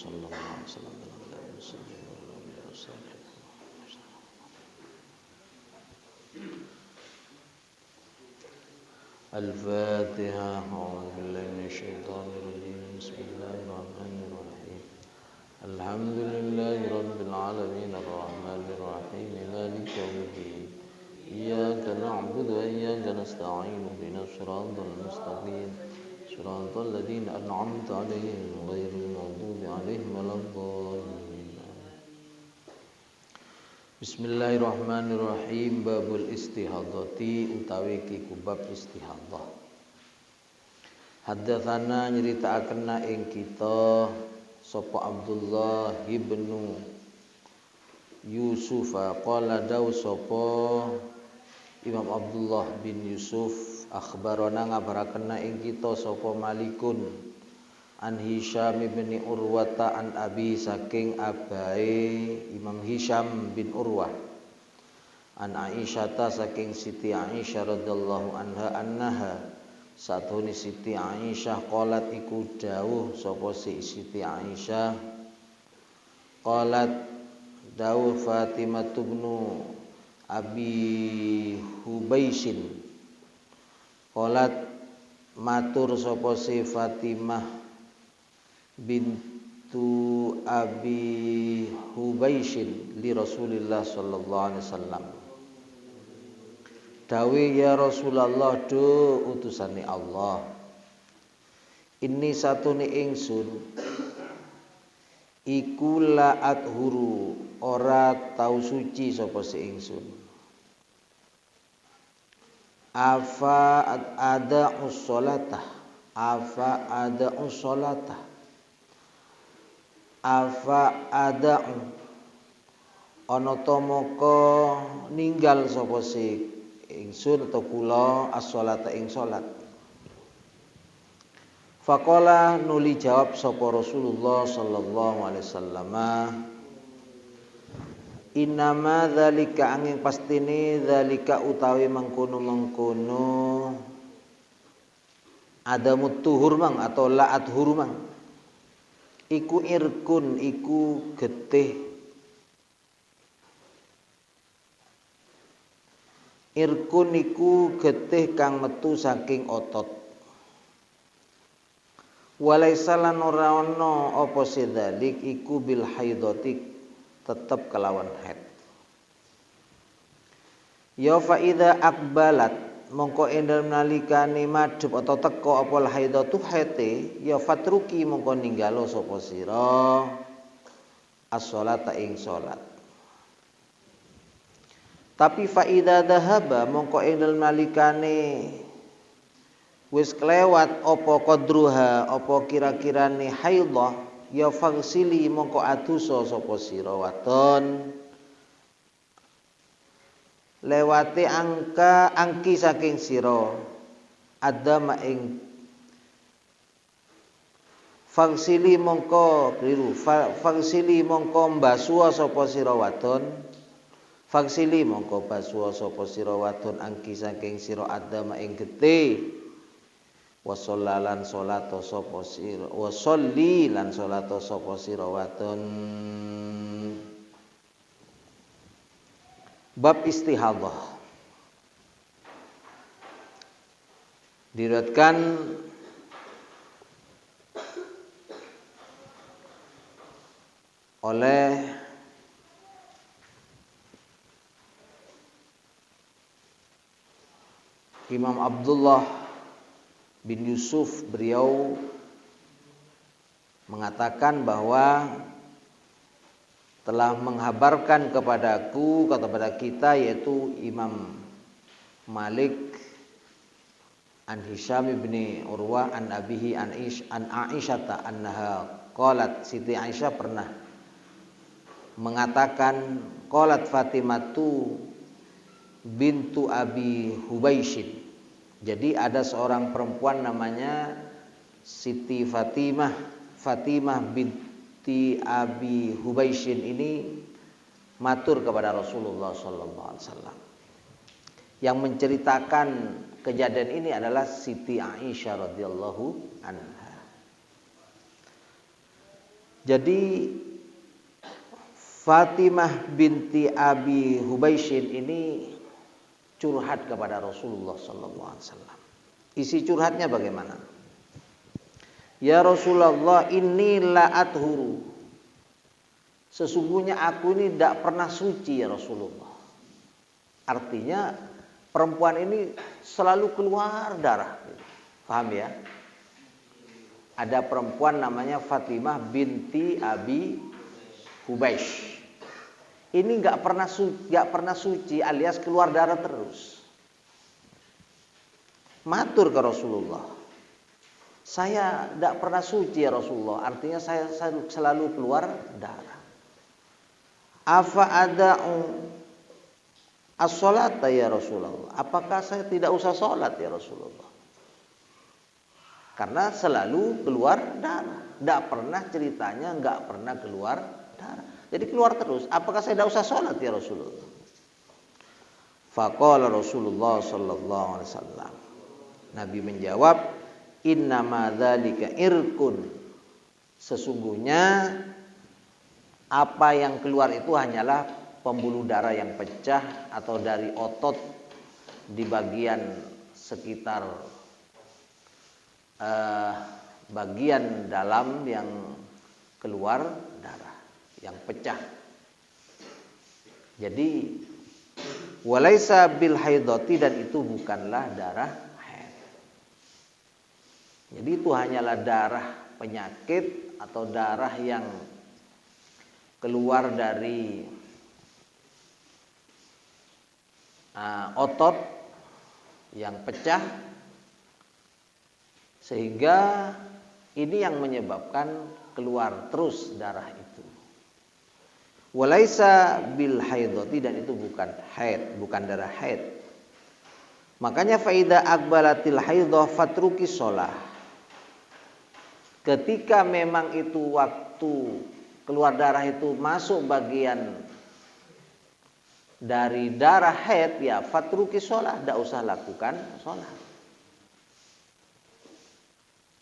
sallallahu alaihi wasallam dalam muslim. Al-Fatihah. A'udzu billahi minasyaitonir rajim. Bismillahirrahmanirrahim. Alhamdulillahi rabbil alamin arrahmanir rahim maliki yaumiddin. Iyyaka na'budu wa iyyaka nasta'in ihdinas siratal mustaqim. Siratal ladzina an'amta 'alaihim ghairil maghdubi 'alaihim waladdallin. Bismillahirrahmanirrahim. Babul istihadati utawi kiku bab istihadah. Haddatsana nyritaakenna ing kita sapa Abdullah ibnu Yusuf qala daw sapa Imam Abdullah bin Yusuf akhbarana ngabarakenna ing kita sapa Malikun an Hisham bin Urwata an abi saking abae Imam Hisham bin Urwah an Aisyata saking Siti Aisyah radhiyallahu anha annaha satune Siti Aisyah qalat iku dawuh sapa si Siti Aisyah qalat dawuh Fatimah tubnu Abi Hubaisin qalat matur sapa si Fatimah bintu Abi Hubaishin li Rasulillah sallallahu alaihi wasallam dawe ya Rasulullah do utusane Allah ini satune ingsun iku la athuru ora tau suci sapa si ingsun afa ada ussolatah afa ada'u ana ta moko ninggal sapa si ingsun atau kula as-sholata ing salat. Faqala nuli jawab sapa Rasulullah sallallahu alaihi wasallam innama dzalika angin pastine dzalika utawi mengkono adamut tuhur mang atau la'at hurmang iku irkun iku getih irkun iku getih kang metu saking otot walaisa lan ora ana apa sedalik iku bil haidati tetep kelawan haid ya fa idza aqbalat mongko endal nalikane madhep atau teka apa haidatu haite ya fatruki mongko ninggalo sapa sira as-sholata ing salat tapi fa idza dhahaba mongko endal nalikane wis kelewat apa qadruha apa kira-kirane haidhah ya fagsili mongko adusa sapa sira wadon lewati angki saking sira adama ing fagsili mongko kliru fagsili mongko mbasuwa sapa sira wadon fagsili mongko basuwa sapa sira wadon angki saking sira adama ing getih wasallalan salata sapa sira wasalli lan salata sapa sira wadon. Bab istihadah diriwayatkan oleh Imam Abdullah bin Yusuf, beliau mengatakan bahwa telah menghabarkan kepadaku, kepada kita, yaitu Imam Malik an Hisham bin Urwah an abihi an Aisyata annaha qalat, Siti Aisyah pernah mengatakan qalat Fatimatu bintu Abi Hubaishin. Jadi ada seorang perempuan namanya Siti Fatimah binti Abi Hubaishin ini matur kepada Rasulullah sallallahu alaihi wasallam. Yang menceritakan kejadian ini adalah Siti Aisyah radhiyallahu anha. Jadi Fatimah binti Abi Hubaisyin ini curhat kepada Rasulullah sallallahu alaihi wasallam. Isi curhatnya bagaimana? Ya Rasulullah, inni la athuru. Sesungguhnya aku ini tidak pernah suci ya Rasulullah. Artinya perempuan ini selalu keluar darah. Paham ya? Ada perempuan namanya Fatimah binti Abi Hubaish. Ini nggak pernah suci alias keluar darah terus. Matur ke Rasulullah, saya tidak pernah suci ya Rasulullah. Artinya saya selalu keluar darah. Afa ada'u as-salata ya Rasulullah. Apakah saya tidak usah sholat ya Rasulullah? Karena selalu keluar darah. Tidak pernah ceritanya nggak pernah keluar darah. Jadi keluar terus. Apakah saya tidak usah sholat ya Rasulullah? Faqala Rasulullah sallallahu alaihi wasallam. Nabi menjawab, innama dzalika irkun. Sesungguhnya apa yang keluar itu hanyalah pembuluh darah yang pecah atau dari otot di bagian sekitar bagian dalam yang keluar darah, yang pecah. Jadi walaisa bil haidati, dan itu bukanlah darah haid. Jadi itu hanyalah darah penyakit atau darah yang keluar dari otot yang pecah, sehingga ini yang menyebabkan keluar terus darah itu. Walaisa bil haidati, dan itu bukan haid, bukan darah haid. Makanya faida akbalatil haidah fatruki sholah. Ketika memang itu waktu keluar darah itu masuk bagian dari darah haid, ya fatruki sholah, tidak usah lakukan sholat.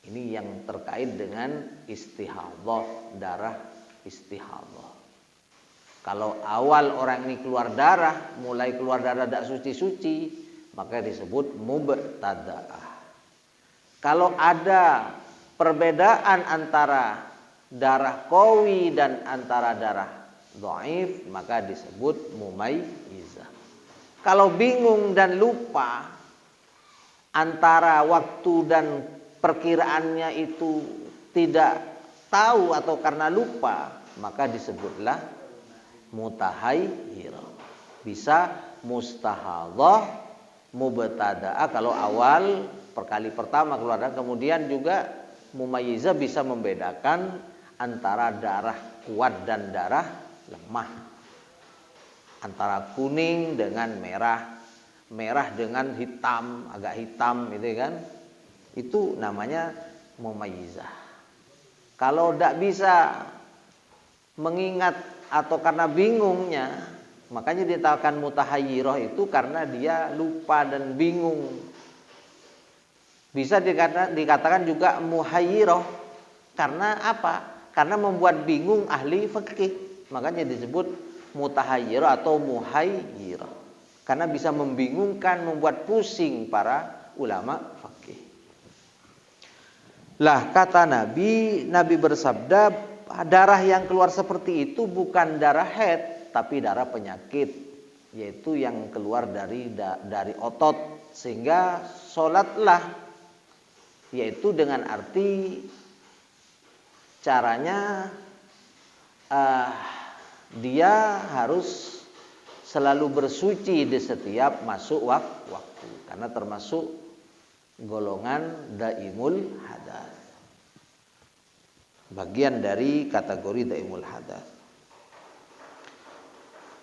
Ini yang terkait dengan istihadhah, darah istihadhah. Kalau awal orang ini keluar darah, mulai keluar darah tidak suci-suci, maka disebut mubtada'ah. Kalau ada perbedaan antara darah qawi dan antara darah dhaif, maka disebut mumayyizah. Kalau bingung dan lupa antara waktu dan perkiraannya itu tidak tahu atau karena lupa, maka disebutlah mutahayyirah. Bisa mustahadhah, mubtada'ah kalau awal perkali pertama keluar darah, kemudian juga mumayyizah bisa membedakan antara darah kuat dan darah lemah, antara kuning dengan merah, merah dengan hitam, agak hitam gitu kan. Itu namanya mumayyizah. Kalau tidak bisa mengingat atau karena bingungnya, makanya dikatakan mutahayyirah itu karena dia lupa dan bingung. Bisa dikatakan juga muhayyirah karena apa? Karena membuat bingung ahli fikih. Makanya disebut mutahayyirah atau muhayyirah. Karena bisa membingungkan, membuat pusing para ulama fikih. Lah kata Nabi bersabda, darah yang keluar seperti itu bukan darah haid, tapi darah penyakit, yaitu yang keluar dari otot. Sehingga sholatlah, yaitu dengan arti caranya dia harus selalu bersuci di setiap masuk waktu, karena termasuk golongan daimul hadas, bagian dari kategori daimul hadas.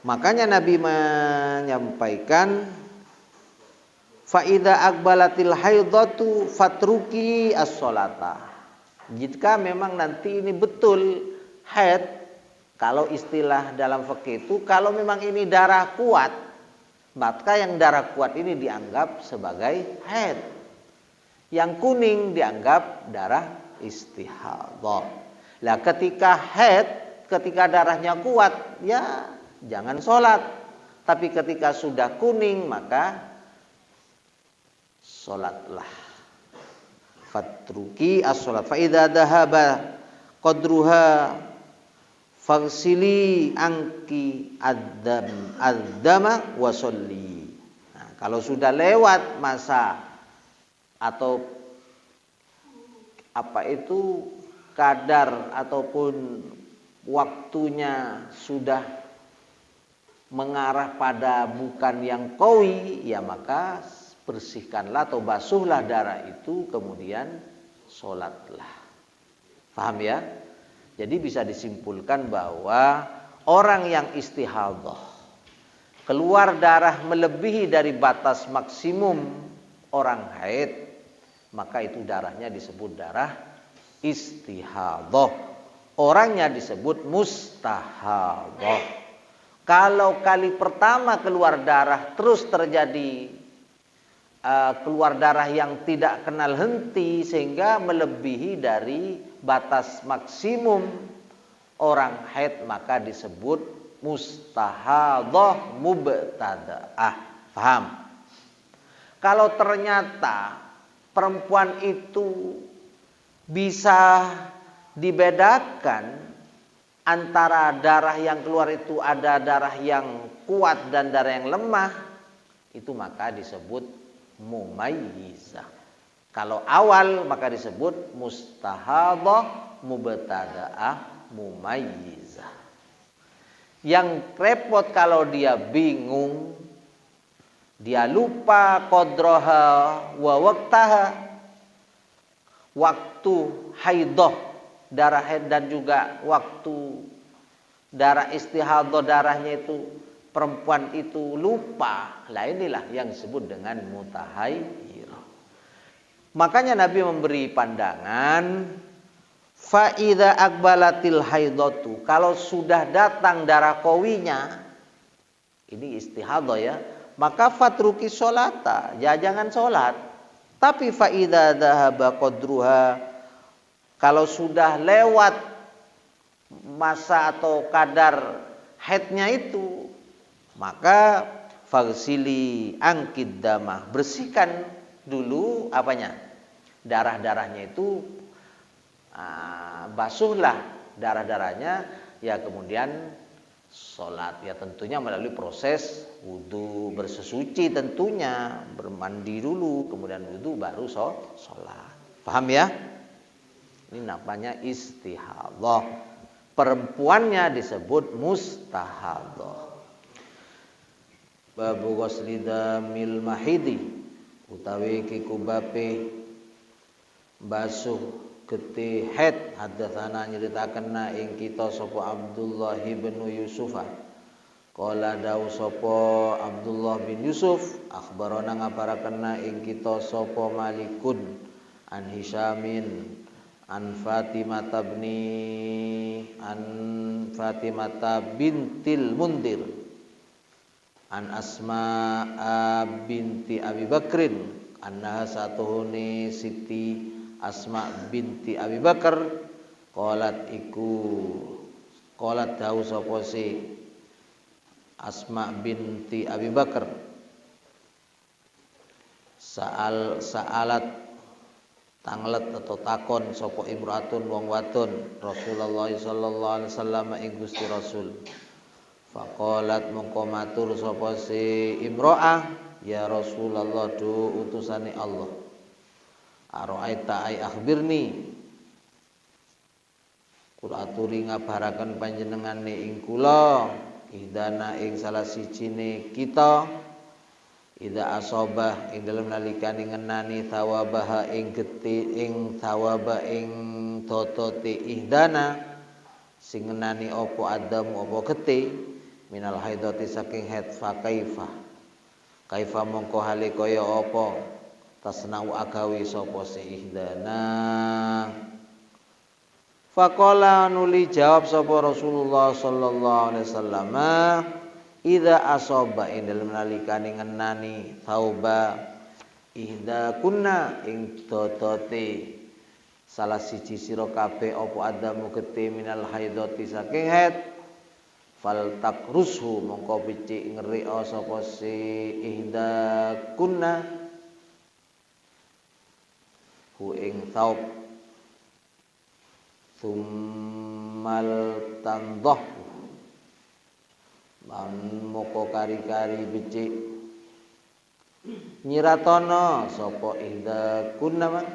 Makanya Nabi menyampaikan, faida akbalatil haidatu fatruki as-sholata. Jika memang nanti ini betul haid, kalau istilah dalam fikih itu, kalau memang ini darah kuat, maka yang darah kuat ini dianggap sebagai haid. Yang kuning dianggap darah istihadhah. Lah ketika haid, ketika darahnya kuat, ya jangan sholat. Tapi ketika sudah kuning, maka sholatlah. Fatruki as-sholat. Fa idza dhahaba qadruha faghsili anki ad-dama wa sholli. Nah, kalau sudah lewat masa atau kadar ataupun waktunya sudah mengarah pada bukan yang qawi, ya maka bersihkanlah atau basuhlah darah itu, kemudian sholatlah. Paham ya? Jadi bisa disimpulkan bahwa orang yang istihadhah keluar darah melebihi dari batas maksimum orang haid, maka itu darahnya disebut darah istihadhah. Orangnya disebut mustahadhah. Kalau kali pertama keluar darah terus terjadi keluar darah yang tidak kenal henti sehingga melebihi dari batas maksimum orang haid, maka disebut mustahadhah mubtada'ah. Paham? Kalau ternyata perempuan itu bisa dibedakan antara darah yang keluar itu ada darah yang kuat dan darah yang lemah, itu maka disebut mumayyizah. Kalau awal maka disebut mustahadhah mubtada'ah mumayyizah. Yang repot kalau dia bingung, dia lupa qadraha wa waqtaha, waktu haidah, darah haid, dan juga waktu darah istihadhah, darahnya itu perempuan itu lupa. Lah inilah yang disebut dengan mutahayyirah. Makanya Nabi memberi pandangan fa idza aqbalatil haidatu, kalau sudah datang darah qawinya, ini istihadhah ya, maka fatruki sholata, ya jangan sholat. Tapi fa idza dhahaba qadruha, kalau sudah lewat masa atau kadar haidnya itu, maka faghsili angkid damah, bersihkan dulu apanya? Darah-darahnya itu, basuhlah darah-darahnya, ya kemudian sholat, ya tentunya melalui proses wudu, bersesuci tentunya, bermandi dulu, kemudian wudu baru sholat. Paham ya? Ini namanya istihadhah. Perempuannya disebut mustahadhah. Babu ghusli damil mahidi, utawi kikubape basuh getih haid. Hadatsana nyeritakenna ing kita sapa Abdullah bin Yusuf. Qala dawu sapa Abdullah bin Yusuf, akhbarana ngabarakenna ing kita sapa Malikun an Hisyamin an Fatimah bintil Mundir an Asma binti Abi Bakrin annaha satuhuni Siti Asma binti Abi Bakar qalat dawu sapa si Asma binti Abi Bakar sa'alat tanglet atau takon sapa imratun wong wadon Rasulullah sallallahu alaihi wasallam ing Gusti Rasul. Faqalat mongko matur sapa si imro'ah, ya Rasulullah, du utusane Allah, ara'aita ai akhbirni, kula aturi ngabaraken panjenengane ing kula, ihdana ing salah sijine kita, ida asobah ing dalem nalikane ngenani thawabah ing geti ing thawaba ing totote ihdana sing ngenani apa adamu apa geti minal haidati saking haid, fa kaifa mongko hale kaya apa tasnau agawi sapa si ihdana. Faqala nuli jawab sapa Rasulullah sallallahu alaihi wasallam, idza asaba ing dalem nalikane ngenani tauba ihda kunna ing totote salah siji sira kabeh apa adamu gete minal haidati saking haid fal takrushu mongko becik ngeri'a sapa si ihda kunna hu ing thawb summal tandah man moko kari-kari becik nyiratono sapa ihda kunna man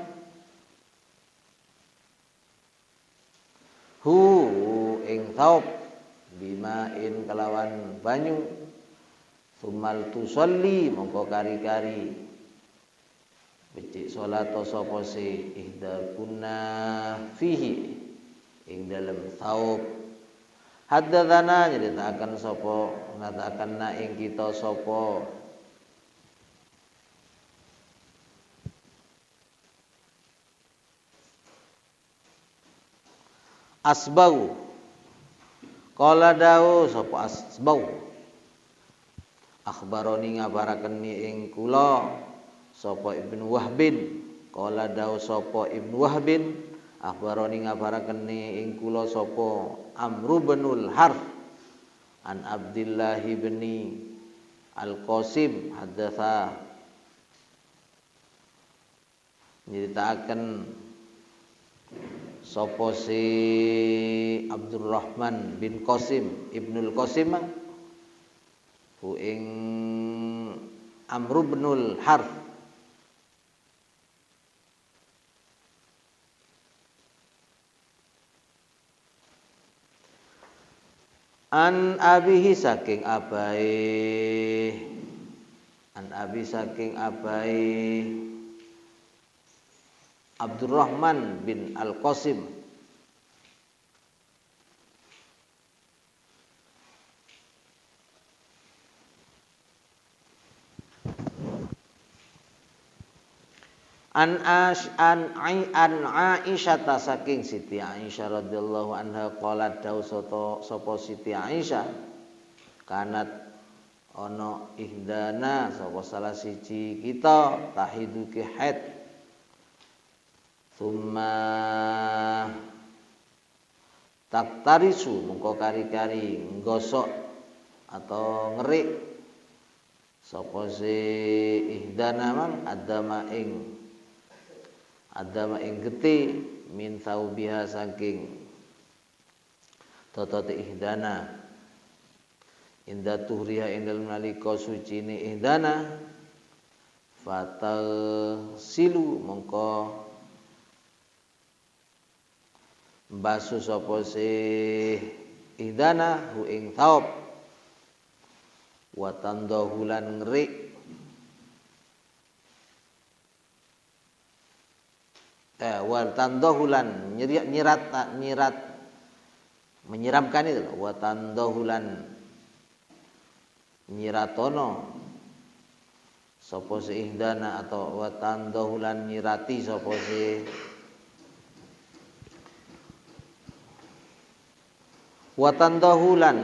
hu ing thawb bimain kelawan banyu sumal tusolli mongko kari-kari becik salat sapa si ihda kunna fihi ing dalem thawb haddatsana nyeritakan sapa ngatakan na ing kita sapa asbau qala dawu sapa asbau akhbaroni ngabaraken ing kula sapa Ibnu Wahbin qala dawu sapa Ibnu Wahbin akhbaroni ngabaraken ing kula sapa Amr binul Harth an Abdullah bin Al-Qasim haddatsa nyeritaken sapa si Abdurrahman bin Qasim Ibnul Qasim hu ing Amr binul Harth an abihi saking abai Abdurrahman bin Al-Qasim an Aisyah saking Siti Aisyah radhiyallahu anha qalat dawu sapa Siti Aisyah kanat ana ihdana sapa salah siji kita tahidu ki haid summa taktarisu mengko kari-kari nggosok atau ngerik sapa si ihdana man adama ing geti min thaubiha saking totote ihdana inda tuhriha ing dalem nalika sucine ihdana fatal silu mongko basuh sapa si ihdana hu ing thaub wa tandahulan ngrik wa tandahulan nyirat menyiramkan itu wa tandahulan nyiratono sapa si ihdana atau wa tandahulan nyirati sapa si watandahulan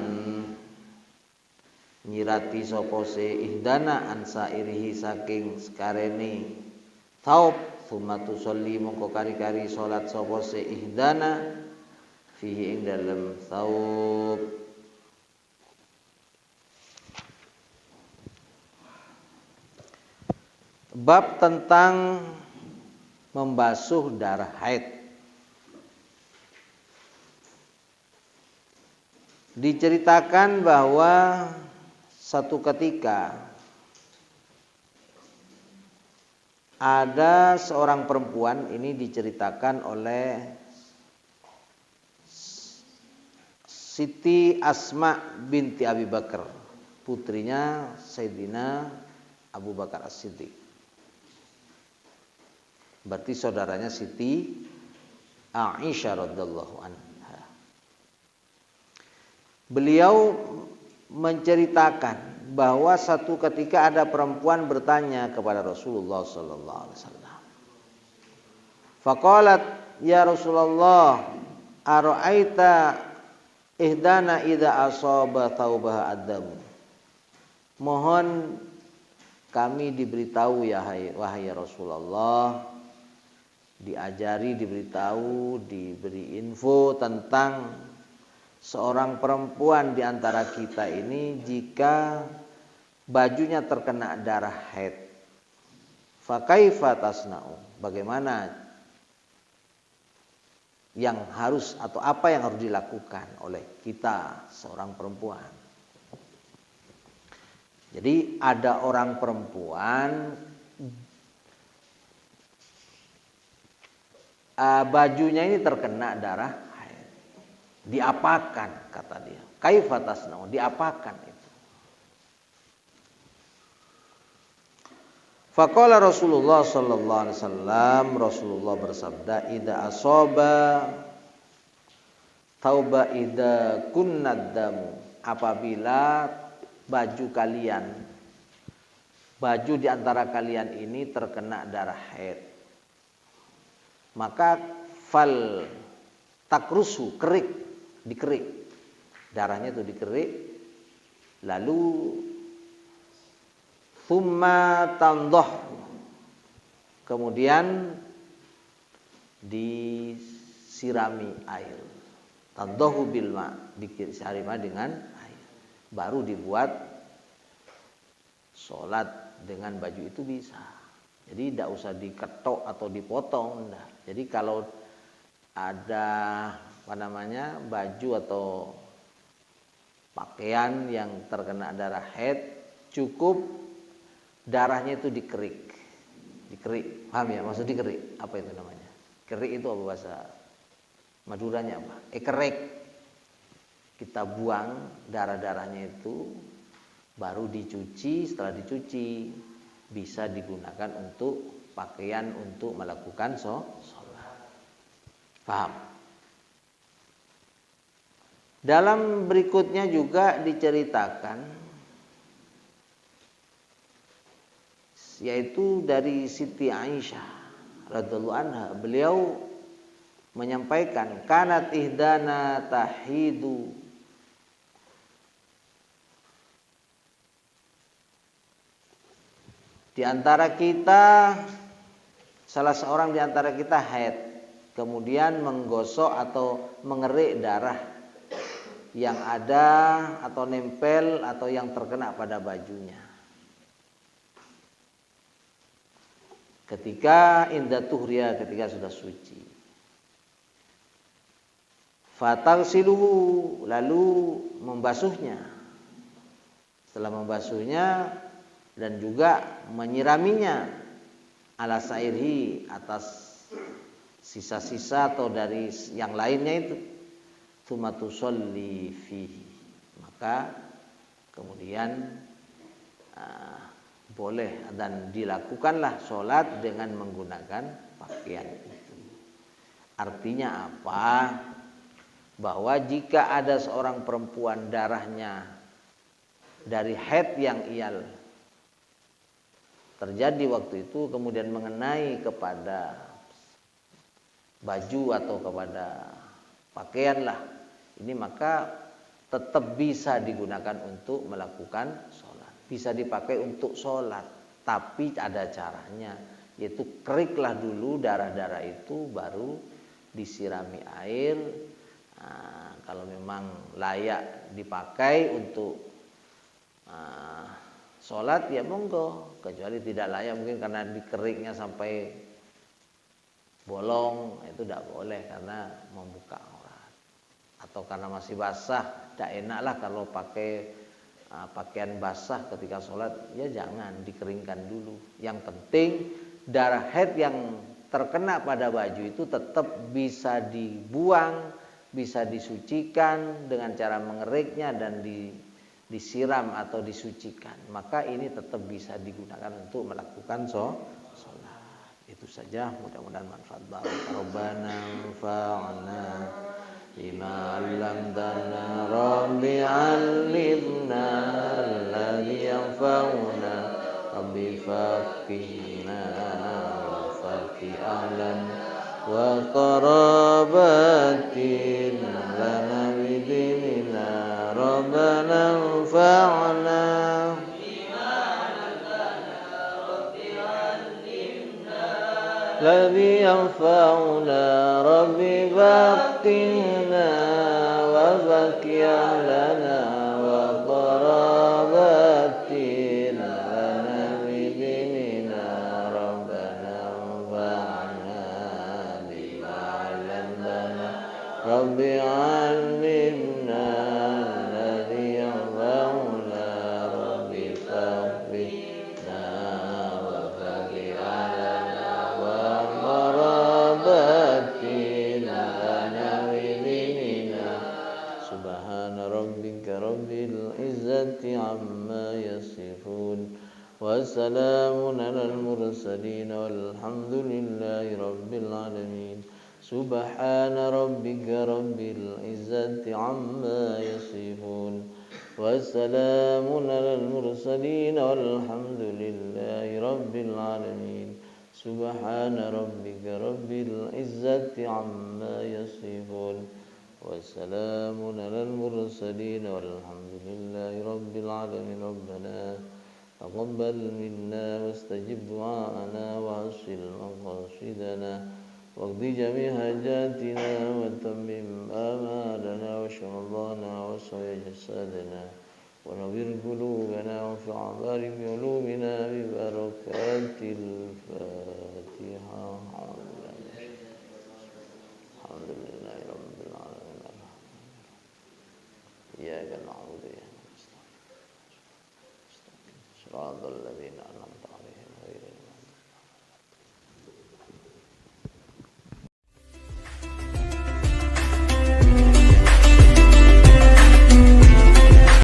nyirati sapa si ihdana ansa irihi saking sekarene thaub sumatu sholli mongko kari-kari salat sapa si ihdana fihi ing dalem thaub bab tentang membasuh darah haid. Diceritakan bahwa satu ketika ada seorang perempuan, ini diceritakan oleh Siti Asma binti Abi Bakar, putrinya Sayyidina Abu Bakar As-Siddiq. Berarti saudaranya Siti Aisyah radhiyallahu anha. Beliau menceritakan bahwa satu ketika ada perempuan bertanya kepada Rasulullah sallallahu alaihi wasallam. Faqalat ya Rasulullah ara'aita ihdana idza asaba thawbaha adam. Mohon kami diberitahu ya wahai Rasulullah, diajari, diberitahu, diberi info tentang seorang perempuan di antara kita ini jika bajunya terkena darah haid. Fa kaifa tasna'u? Bagaimana yang harus atau apa yang harus dilakukan oleh kita seorang perempuan? Jadi ada orang perempuan bajunya ini terkena darah haid. Diapakan kata dia? Kaifa tasna'u? Diapakan itu? Faqala Rasulullah sallallahu alaihi wasallam, Rasulullah bersabda, "Idza asaba tauba idza kunnad damu." Apabila baju kalian, baju di antara kalian ini terkena darah haid, maka fal takrusu, kerik, dikerik. Darahnya itu dikerik. Lalu thumma tandoh, kemudian disirami air. Tandohu bilma, disirami dengan air. Baru dibuat sholat dengan baju itu bisa. Jadi tidak usah diketok atau dipotong. Enggak. Jadi kalau ada baju atau pakaian yang terkena darah haid, cukup darahnya itu dikerik. Dikerik, paham ya? Maksud dikerik, apa itu namanya? Kerik itu apa bahasa Maduranya apa? Kerek. Kita buang darah-darahnya itu, baru dicuci. Setelah dicuci bisa digunakan untuk pakaian untuk melakukan sholat. Paham? Dalam berikutnya juga diceritakan, yaitu dari Siti Aisyah radhiyallahu anha, beliau menyampaikan, kanat ihdana tahidu, di antara kita, salah seorang di antara kita haid, kemudian menggosok atau mengerik darah yang ada atau nempel atau yang terkena pada bajunya. Ketika indah tuhriya, ketika sudah suci. Fatalsiluhu, lalu membasuhnya. Setelah membasuhnya dan juga menyiraminya ala sairhi, atas sisa-sisa atau dari yang lainnya itu, tsumma tusolli fihi, maka kemudian boleh dan dilakukanlah sholat dengan menggunakan pakaian itu. Artinya apa? Bahwa jika ada seorang perempuan darahnya dari haid yang ial terjadi waktu itu, kemudian mengenai kepada baju atau kepada pakaian lah, ini maka tetap bisa digunakan untuk melakukan sholat, bisa dipakai untuk sholat, tapi ada caranya, yaitu keriklah dulu darah-darah itu, baru disirami air. Nah, kalau memang layak dipakai untuk sholat ya monggo, kecuali tidak layak mungkin karena dikeriknya sampai bolong, itu tidak boleh karena membuka aurat, atau karena masih basah, tidak enak lah kalau pakai pakaian basah ketika sholat, ya jangan, dikeringkan dulu. Yang penting darah haid yang terkena pada baju itu tetap bisa dibuang, bisa disucikan dengan cara mengeriknya dan disiram atau disucikan, maka ini tetap bisa digunakan untuk melakukan sholat. Itu saja, mudah-mudahan manfaat barokah. Rabbana anfa'na bima 'allamtana, Rabbi 'allimna alladhi yanfa'una, Rabbi faqihna faqih ahlan wa qarabatin lana bidinina, Rabbana anfa'na الذي ينفعنا ربي بقنا وبكي أهلنا وقراباتنا لنا بديننا ربنا انفعنا بما علمتنا ربي علمنا الذي ينفعنا ربي فاغفرنا وبكي أهلنا وقراباتنا لنا بديننا سبحان ربك رب العزة عما يصفون وسلام على المرسلين والحمد لله رب العالمين سبحان ربك رب العزة عما يصفون وسلام على المرسلين والحمد لله رب العالمين سبحان ربك رب العزة عما يصفون وسلام على المرسلين والحمد لله رب العالمين ربنا تقبل منا واستجب دعاءنا وحسن مقاصدنا واقض جميع حاجاتنا وتمم آمالنا واشف مرضانا واسع جسادنا ونوّر قلوبنا وارفع أعمال قلوبنا ببركات الفاتحة الحمد لله رب العالمين إياك نعبد وإياك نستعين صراط الذين أنعمت